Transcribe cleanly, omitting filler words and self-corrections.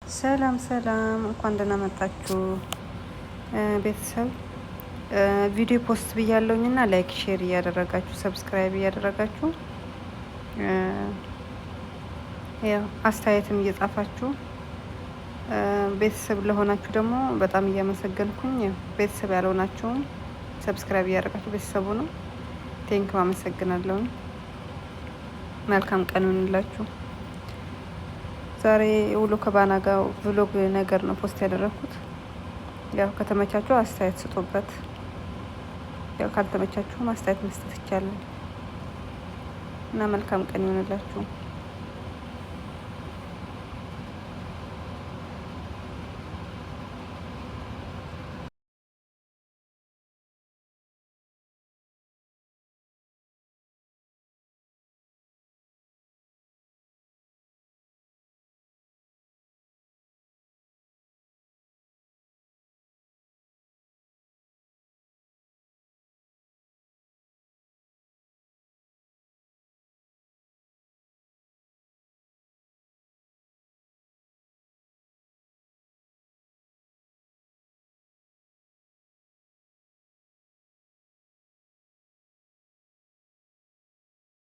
ሰላም ሰላም፣ እንኳን ደህና መጣችሁ ቤተሰብ። ቪዲዮ ፖስት ብያለሁኝና ላይክ ሼር እያደረጋችሁ ሰብስክራይብ እያደረጋችሁ ያው አስተያየትም እየጻፋችሁ ቤተሰብ ለሆናችሁ ደግሞ በጣም እያመሰገንኩኝ፣ ቤተሰብ ያልሆናችሁም ሰብስክራይብ እያደረጋችሁ ቤተሰቡ ነው። ቴንክው አመሰግናለሁ። መልካም ቀን ይሁንላችሁ። ዛሬ ውሎ ከባና ጋር ብሎግ ነገር ነው ፖስት ያደረኩት። ያው ከተመቻችሁ አስተያየት ስጡበት፣ ያው ካልተመቻችሁ አስተያየት መስጠት ይቻላል እና መልካም ቀን ይሁንላችሁ።